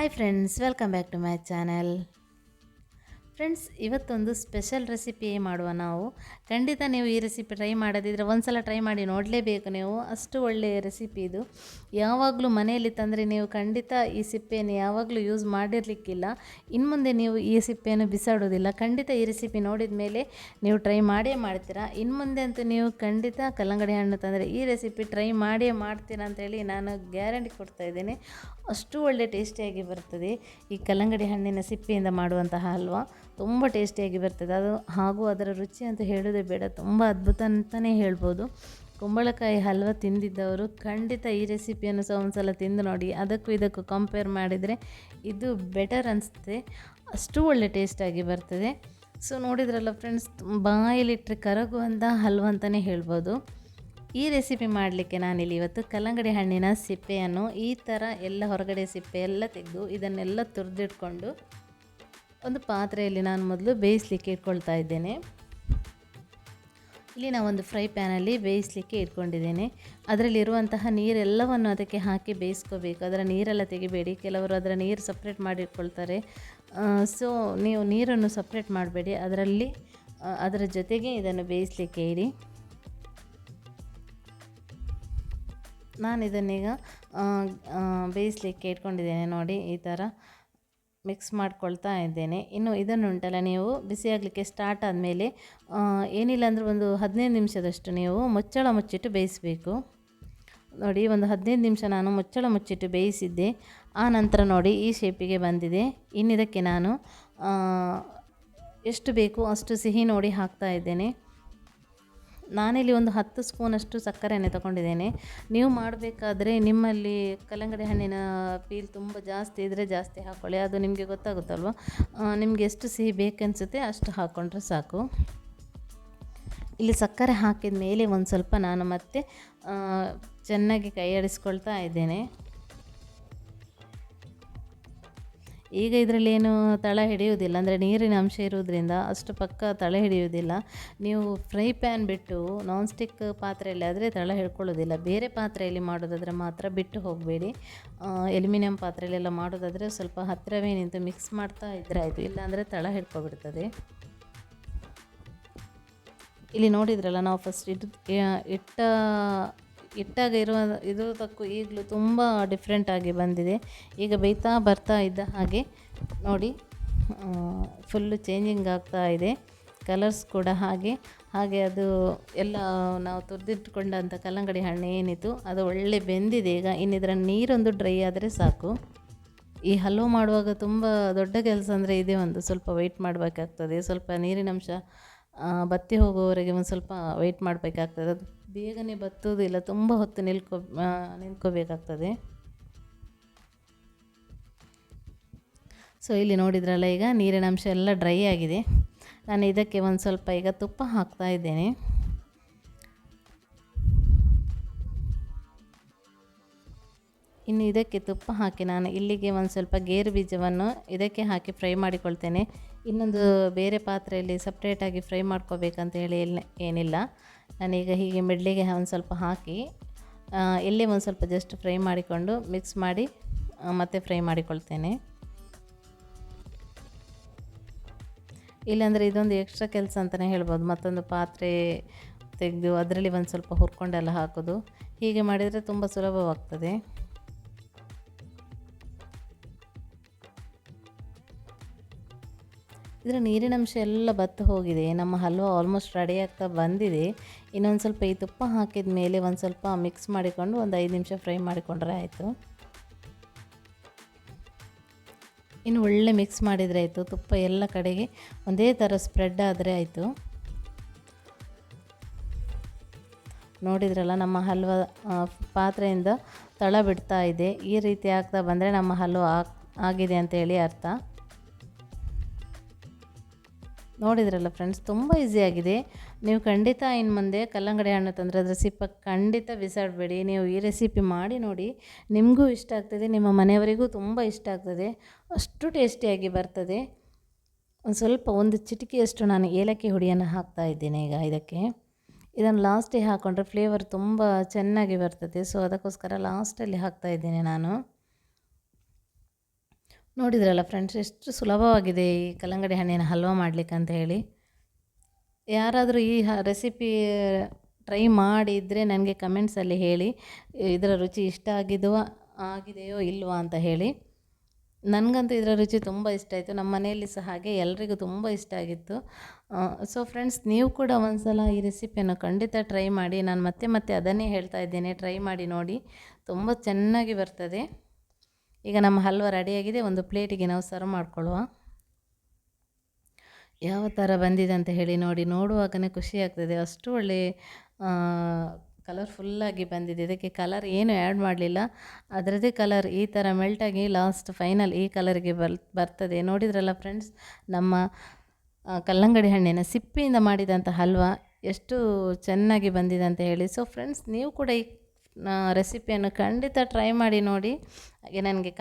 Hi friends, welcome back to my channel. Friends, ಇವತ್ತೊಂದು special recipe ಮಾಡುವ ನಾವು. ಖಂಡಿತ ನೀವು ಈ ರೆಸಿಪಿ ಟ್ರೈ ಮಾಡೋದಿದ್ರೆ ಒಂದ್ಸಲ ಟ್ರೈ ಮಾಡಿ ನೋಡಲೇಬೇಕು ನೀವು. ಅಷ್ಟು ಒಳ್ಳೆಯ ರೆಸಿಪಿ ಇದು. ಯಾವಾಗಲೂ ಮನೆಯಲ್ಲಿ ತಂದರೆ ನೀವು ಖಂಡಿತ ಈ ಸಿಪ್ಪೆಯನ್ನು ಯಾವಾಗಲೂ ಯೂಸ್ ಮಾಡಿರಲಿಕ್ಕಿಲ್ಲ. ಇನ್ನು ಮುಂದೆ ನೀವು ಈ ಸಿಪ್ಪೆಯನ್ನು ಬಿಸಾಡೋದಿಲ್ಲ. ಖಂಡಿತ ಈ ರೆಸಿಪಿ ನೋಡಿದ ಮೇಲೆ ನೀವು ಟ್ರೈ ಮಾಡೇ ಮಾಡ್ತೀರಾ. ಇನ್ನು ಮುಂದೆ ಅಂತೂ ನೀವು ಖಂಡಿತ ಕಲ್ಲಂಗಡಿ ಹಣ್ಣು ತಂದರೆ ಈ ರೆಸಿಪಿ ಟ್ರೈ ಮಾಡೇ ಮಾಡ್ತೀರಾ ಅಂತೇಳಿ ನಾನು ಗ್ಯಾರಂಟಿ ಕೊಡ್ತಾ ಇದ್ದೇನೆ. ಅಷ್ಟು ಒಳ್ಳೆ ಟೇಸ್ಟಿಯಾಗಿ ಬರ್ತದೆ ಈ ಕಲ್ಲಂಗಡಿ ಹಣ್ಣಿನ ಸಿಪ್ಪೆಯಿಂದ ಮಾಡುವಂತಹ ಹಲ್ವಾ. ತುಂಬ ಟೇಸ್ಟಿಯಾಗಿ ಬರ್ತದೆ ಅದು. ಹಾಗೂ ಅದರ ರುಚಿ ಅಂತ ಹೇಳೋದೇ ಬೇಡ, ತುಂಬ ಅದ್ಭುತ ಅಂತಲೇ ಹೇಳ್ಬೋದು. ಕುಂಬಳಕಾಯಿ ಹಲ್ವ ತಿಂದಿದ್ದವರು ಖಂಡಿತ ಈ ರೆಸಿಪಿಯನ್ನು ಸಹ ಒಂದು ಸಲ ತಿಂದು ನೋಡಿ. ಅದಕ್ಕೂ ಇದಕ್ಕೂ ಕಂಪೇರ್ ಮಾಡಿದರೆ ಇದು ಬೆಟರ್ ಅನಿಸುತ್ತೆ. ಅಷ್ಟು ಒಳ್ಳೆ ಟೇಸ್ಟಾಗಿ ಬರ್ತದೆ. ಸೊ ನೋಡಿದ್ರಲ್ಲ ಫ್ರೆಂಡ್ಸ್, ಬಾಯಲ್ಲಿಟ್ಟರೆ ಕರಗುವಂಥ ಹಲ್ವ ಅಂತಲೇ ಹೇಳ್ಬೋದು. ಈ ರೆಸಿಪಿ ಮಾಡಲಿಕ್ಕೆ ನಾನಿಲ್ಲಿ ಇವತ್ತು ಕಲ್ಲಂಗಡಿ ಹಣ್ಣಿನ ಸಿಪ್ಪೆಯನ್ನು ಈ ಥರ ಎಲ್ಲ ಹೊರಗಡೆ ಸಿಪ್ಪೆ ಎಲ್ಲ ತೆಗೆದು ಇದನ್ನೆಲ್ಲ ತುರಿದಿಟ್ಕೊಂಡು ಒಂದು ಪಾತ್ರೆಯಲ್ಲಿ ನಾನು ಮೊದಲು ಬೇಯಿಸಲಿಕ್ಕೆ ಇಟ್ಕೊಳ್ತಾ ಇದ್ದೇನೆ. ಇಲ್ಲಿ ನಾವೊಂದು ಫ್ರೈ ಪ್ಯಾನಲ್ಲಿ ಬೇಯಿಸಲಿಕ್ಕೆ ಇಟ್ಕೊಂಡಿದ್ದೇನೆ. ಅದರಲ್ಲಿರುವಂತಹ ನೀರೆಲ್ಲವನ್ನು ಅದಕ್ಕೆ ಹಾಕಿ ಬೇಯಿಸ್ಕೋಬೇಕು. ಅದರ ನೀರೆಲ್ಲ ತೆಗಿಬೇಡಿ. ಕೆಲವರು ಅದರ ನೀರು ಸಪ್ರೇಟ್ ಮಾಡಿ ಇಟ್ಕೊಳ್ತಾರೆ. ಸೊ ನೀವು ನೀರನ್ನು ಸಪ್ರೇಟ್ ಮಾಡಬೇಡಿ. ಅದರ ಜೊತೆಗೆ ಇದನ್ನು ಬೇಯಿಸಲಿಕ್ಕೆ ಇಡಿ. ನಾನು ಇದನ್ನೀಗ ಬೇಯಿಸಲಿಕ್ಕೆ ಇಟ್ಕೊಂಡಿದ್ದೇನೆ. ನೋಡಿ, ಈ ಥರ ಮಿಕ್ಸ್ ಮಾಡ್ಕೊಳ್ತಾ ಇದ್ದೇನೆ. ಇನ್ನು ಇದನ್ನು ಉಂಟಲ್ಲ, ನೀವು ಬಿಸಿಯಾಗಲಿಕ್ಕೆ ಸ್ಟಾರ್ಟ್ ಆದಮೇಲೆ ಏನಿಲ್ಲ ಅಂದರೂ ಒಂದು 15 ನಿಮಿಷದಷ್ಟು ನೀವು ಮುಚ್ಚಳ ಮುಚ್ಚಿಟ್ಟು ಬೇಯಿಸಬೇಕು. ನೋಡಿ, ಒಂದು 15 ನಿಮಿಷ ನಾನು ಮುಚ್ಚಳ ಮುಚ್ಚಿಟ್ಟು ಬೇಯಿಸಿದ್ದೆ. ಆ ನಂತರ ನೋಡಿ ಈ ಶೇಪಿಗೆ ಬಂದಿದೆ. ಇನ್ನಿದಕ್ಕೆ ನಾನು ಎಷ್ಟು ಬೇಕು ಅಷ್ಟು ಸಿಹಿ ನೋಡಿ ಹಾಕ್ತಾ ಇದ್ದೇನೆ. ನಾನಿಲ್ಲಿ ಒಂದು 10 ಸ್ಪೂನಷ್ಟು ಸಕ್ಕರೆಯನ್ನು ತಗೊಂಡಿದ್ದೇನೆ. ನೀವು ಮಾಡಬೇಕಾದ್ರೆ ನಿಮ್ಮಲ್ಲಿ ಕಲ್ಲಂಗಡಿ ಹಣ್ಣಿನ ಪೀಲ್ ತುಂಬ ಜಾಸ್ತಿ ಇದ್ದರೆ ಜಾಸ್ತಿ ಹಾಕ್ಕೊಳ್ಳಿ. ಅದು ನಿಮಗೆ ಗೊತ್ತಾಗುತ್ತಲ್ವ, ನಿಮಗೆ ಎಷ್ಟು ಸಿಹಿ ಬೇಕನ್ಸುತ್ತೆ ಅಷ್ಟು ಹಾಕ್ಕೊಂಡ್ರೆ ಸಾಕು. ಇಲ್ಲಿ ಸಕ್ಕರೆ ಹಾಕಿದ ಮೇಲೆ ಒಂದು ಸ್ವಲ್ಪ ನಾನು ಮತ್ತೆ ಚೆನ್ನಾಗಿ ಕೈ ಆಡಿಸ್ಕೊಳ್ತಾ ಇದ್ದೇನೆ. ಈಗ ಇದರಲ್ಲಿ ಏನು ತಳ ಹಿಡಿಯುವುದಿಲ್ಲ, ಅಂದರೆ ನೀರಿನ ಅಂಶ ಇರುವುದರಿಂದ ಅಷ್ಟು ಪಕ್ಕ ತಳ ಹಿಡಿಯುವುದಿಲ್ಲ. ನೀವು ಫ್ರೈ ಪ್ಯಾನ್ ಬಿಟ್ಟು ನಾನ್ ಸ್ಟಿಕ್ ಪಾತ್ರೆಯಲ್ಲಿ ಆದರೆ ತಳ ಹಿಡ್ಕೊಳ್ಳೋದಿಲ್ಲ. ಬೇರೆ ಪಾತ್ರೆಯಲ್ಲಿ ಮಾಡೋದಾದರೆ ಮಾತ್ರ ಬಿಟ್ಟು ಹೋಗಬೇಡಿ. ಎಲ್ಯುಮಿನಿಯಂ ಪಾತ್ರೆಯಲ್ಲೆಲ್ಲ ಮಾಡೋದಾದರೆ ಸ್ವಲ್ಪ ಹತ್ತಿರವೇ ನಿಂತು ಮಿಕ್ಸ್ ಮಾಡ್ತಾ ಇದ್ದರೆ ಆಯಿತು, ಇಲ್ಲಾಂದರೆ ತಳ ಹಿಡ್ಕೊಬಿಡ್ತದೆ. ಇಲ್ಲಿ ನೋಡಿದ್ರಲ್ಲ, ನಾವು ಫಸ್ಟ್ ಇಟ್ಟಾಗ ಇರೋದಕ್ಕೂ ಈಗಲೂ ತುಂಬ ಡಿಫ್ರೆಂಟಾಗಿ ಬಂದಿದೆ. ಈಗ ಬೇಯ್ತಾ ಬರ್ತಾ ಇದ್ದ ಹಾಗೆ ನೋಡಿ ಫುಲ್ಲು ಚೇಂಜಿಂಗ್ ಆಗ್ತಾ ಇದೆ. ಕಲರ್ಸ್ ಕೂಡ ಹಾಗೆ ಅದು ಎಲ್ಲ ನಾವು ತುರಿದಿಟ್ಕೊಂಡಂಥ ಕಲ್ಲಂಗಡಿ ಹಣ್ಣು ಏನಿತ್ತು ಅದು ಒಳ್ಳೆ ಬೆಂದಿದೆ. ಈಗ ಇನ್ನಿದರ ನೀರೊಂದು ಡ್ರೈ ಆದರೆ ಸಾಕು. ಈ ಹಲ್ವ ಮಾಡುವಾಗ ತುಂಬ ದೊಡ್ಡ ಕೆಲಸ ಅಂದರೆ ಇದೇ ಒಂದು. ಸ್ವಲ್ಪ ವೆಯ್ಟ್ ಮಾಡಬೇಕಾಗ್ತದೆ. ಸ್ವಲ್ಪ ನೀರಿನಂಶ ಬತ್ತಿ ಹೋಗುವವರೆಗೆ ಒಂದು ಸ್ವಲ್ಪ ವೆಯ್ಟ್ ಮಾಡಬೇಕಾಗ್ತದೆ. ಅದು ಬೇಗನೆ ಬತ್ತೋದಿಲ್ಲ, ತುಂಬ ಹೊತ್ತು ನಿಲ್ಕೋಬೇಕಾಗ್ತದೆ. ಸೊ ಇಲ್ಲಿ ನೋಡಿದ್ರಲ್ಲ, ಈಗ ನೀರಿನ ಅಂಶ ಎಲ್ಲ ಡ್ರೈ ಆಗಿದೆ. ನಾನು ಇದಕ್ಕೆ ಒಂದು ಸ್ವಲ್ಪ ಈಗ ತುಪ್ಪ ಹಾಕ್ತಾ ಇದ್ದೇನೆ. ಇನ್ನು ಇದಕ್ಕೆ ತುಪ್ಪ ಹಾಕಿ ನಾನು ಇಲ್ಲಿಗೆ ಒಂದು ಸ್ವಲ್ಪ ಗೇರು ಬೀಜವನ್ನು ಇದಕ್ಕೆ ಹಾಕಿ ಫ್ರೈ ಮಾಡಿಕೊಳ್ತೇನೆ. ಇನ್ನೊಂದು ಬೇರೆ ಪಾತ್ರೆಯಲ್ಲಿ ಸಪ್ರೇಟಾಗಿ ಫ್ರೈ ಮಾಡ್ಕೋಬೇಕಂತ ಹೇಳಿ ಏನಿಲ್ಲ. ನಾನೀಗ ಹೀಗೆ ಮಿಡ್ಲಿಗೆ ಒಂದು ಸ್ವಲ್ಪ ಹಾಕಿ ಇಲ್ಲೇ ಒಂದು ಸ್ವಲ್ಪ ಜಸ್ಟ್ ಫ್ರೈ ಮಾಡಿಕೊಂಡು ಮಿಕ್ಸ್ ಮಾಡಿ ಮತ್ತೆ ಫ್ರೈ ಮಾಡಿಕೊಳ್ತೇನೆ. ಇಲ್ಲಾಂದರೆ ಇದೊಂದು ಎಕ್ಸ್ಟ್ರಾ ಕೆಲಸ ಅಂತಲೇ ಹೇಳ್ಬೋದು. ಮತ್ತೊಂದು ಪಾತ್ರೆ ತೆಗೆದು ಅದರಲ್ಲಿ ಒಂದು ಸ್ವಲ್ಪ ಹುರ್ಕೊಂಡೆಲ್ಲ ಹಾಕೋದು. ಹೀಗೆ ಮಾಡಿದರೆ ತುಂಬ ಸುಲಭವಾಗ್ತದೆ. ಇದರ ನೀರಿನಂಶ ಎಲ್ಲ ಬತ್ತು ಹೋಗಿದೆ. ನಮ್ಮ ಹಲ್ವ ಆಲ್ಮೋಸ್ಟ್ ರೆಡಿ ಆಗ್ತಾ ಬಂದಿದೆ. ಇನ್ನೊಂದು ಸ್ವಲ್ಪ ಈ ತುಪ್ಪ ಹಾಕಿದ ಮೇಲೆ ಒಂದು ಸ್ವಲ್ಪ ಮಿಕ್ಸ್ ಮಾಡಿಕೊಂಡು ಒಂದು 5 ನಿಮಿಷ ಫ್ರೈ ಮಾಡಿಕೊಂಡ್ರೆ ಆಯಿತು. ಇನ್ನು ಒಳ್ಳೆ ಮಿಕ್ಸ್ ಮಾಡಿದರೆ ಆಯಿತು. ತುಪ್ಪ ಎಲ್ಲ ಕಡೆಗೆ ಒಂದೇ ಥರ ಸ್ಪ್ರೆಡ್ ಆದರೆ ಆಯಿತು. ನೋಡಿದ್ರಲ್ಲ, ನಮ್ಮ ಹಲ್ವ ಪಾತ್ರೆಯಿಂದ ತಳ ಬಿಡ್ತಾ ಇದೆ. ಈ ರೀತಿ ಆಗ್ತಾ ಬಂದರೆ ನಮ್ಮ ಹಲ್ವ ಆಗಿದೆ ಅಂತೇಳಿ ಅರ್ಥ. ನೋಡಿದ್ರಲ್ಲ ಫ್ರೆಂಡ್ಸ್, ತುಂಬ ಈಸಿಯಾಗಿದೆ. ನೀವು ಖಂಡಿತ ಇನ್ನು ಮುಂದೆ ಕಲ್ಲಂಗಡಿ ಹಣ್ಣು ತಂದರೆ ಅದರ ಸಿಪ್ಪೆ ಖಂಡಿತ ಬಿಸಾಡಬೇಡಿ. ನೀವು ಈ ರೆಸಿಪಿ ಮಾಡಿ ನೋಡಿ, ನಿಮಗೂ ಇಷ್ಟ ಆಗ್ತದೆ, ನಿಮ್ಮ ಮನೆಯವರಿಗೂ ತುಂಬ ಇಷ್ಟ ಆಗ್ತದೆ. ಅಷ್ಟು ಟೇಸ್ಟಿಯಾಗಿ ಬರ್ತದೆ. ಒಂದು ಚಿಟಿಕೆಯಷ್ಟು ನಾನು ಏಲಕ್ಕಿ ಹುಡಿಯನ್ನು ಹಾಕ್ತಾ ಇದ್ದೇನೆ ಈಗ ಇದಕ್ಕೆ. ಇದನ್ನು ಲಾಸ್ಟಿಗೆ ಹಾಕ್ಕೊಂಡ್ರೆ ಫ್ಲೇವರ್ ತುಂಬ ಚೆನ್ನಾಗಿ ಬರ್ತದೆ. ಸೊ ಅದಕ್ಕೋಸ್ಕರ ಲಾಸ್ಟಲ್ಲಿ ಹಾಕ್ತಾ ಇದ್ದೇನೆ ನಾನು. ನೋಡಿದ್ರಲ್ಲ ಫ್ರೆಂಡ್ಸ್, ಎಷ್ಟು ಸುಲಭವಾಗಿದೆ ಈ ಕಲ್ಲಂಗಡಿ ಹಣ್ಣಿನ ಹಲ್ವಾ ಮಾಡಲಿಕ್ಕೆ ಅಂತ ಹೇಳಿ. ಯಾರಾದರೂ ಈ ರೆಸಿಪಿ ಟ್ರೈ ಮಾಡಿದರೆ ನನಗೆ ಕಮೆಂಟ್ಸಲ್ಲಿ ಹೇಳಿ, ಇದರ ರುಚಿ ಇಷ್ಟ ಆಗಿದೆಯೋ ಇಲ್ವಾ ಅಂತ ಹೇಳಿ. ನನಗಂತೂ ಇದರ ರುಚಿ ತುಂಬ ಇಷ್ಟ ಆಯಿತು. ನಮ್ಮ ಮನೆಯಲ್ಲಿ ಸಹ ಹಾಗೆ ಎಲ್ರಿಗೂ ತುಂಬ ಇಷ್ಟ ಆಗಿತ್ತು. ಸೊ ಫ್ರೆಂಡ್ಸ್, ನೀವು ಕೂಡ ಒಂದು ಸಲ ಈ ರೆಸಿಪಿಯನ್ನು ಖಂಡಿತ ಟ್ರೈ ಮಾಡಿ. ನಾನು ಮತ್ತೆ ಮತ್ತೆ ಅದನ್ನೇ ಹೇಳ್ತಾ ಇದ್ದೇನೆ, ಟ್ರೈ ಮಾಡಿ ನೋಡಿ, ತುಂಬ ಚೆನ್ನಾಗಿ ಬರ್ತದೆ. ಈಗ ನಮ್ಮ ಹಲ್ವಾ ರೆಡಿಯಾಗಿದೆ. ಒಂದು ಪ್ಲೇಟಿಗೆ ನಾವು ಸರ್ವ್ ಮಾಡ್ಕೊಳ್ಳುವ. ಯಾವ ಥರ ಬಂದಿದೆ ಅಂತ ಹೇಳಿ ನೋಡಿ, ನೋಡುವಾಗಲೇ ಖುಷಿ ಆಗ್ತದೆ. ಅಷ್ಟು ಒಳ್ಳೆ ಕಲರ್ಫುಲ್ಲಾಗಿ ಬಂದಿದೆ. ಇದಕ್ಕೆ ಕಲರ್ ಏನು ಆ್ಯಡ್ ಮಾಡಲಿಲ್ಲ, ಅದರದ್ದೇ ಕಲರ್ ಈ ಥರ ಮೆಲ್ಟಾಗಿ ಲಾಸ್ಟ್ ಫೈನಲ್ ಈ ಕಲರ್ಗೆ ಬರ್ತದೆ. ನೋಡಿದ್ರಲ್ಲ ಫ್ರೆಂಡ್ಸ್, ನಮ್ಮ ಕಲ್ಲಂಗಡಿ ಹಣ್ಣಿನ ಸಿಪ್ಪೆಯಿಂದ ಮಾಡಿದಂಥ ಹಲ್ವಾ ಎಷ್ಟು ಚೆನ್ನಾಗಿ ಬಂದಿದೆ ಅಂತ ಹೇಳಿ. ಸೊ ಫ್ರೆಂಡ್ಸ್, ನೀವು ಕೂಡ ಈ ರೆಸಿಪಿಯನ್ನು ಖಂಡಿತ ಟ್ರೈ ಮಾಡಿ ನೋಡಿ. ಹಾಗೆ ನನಗೆ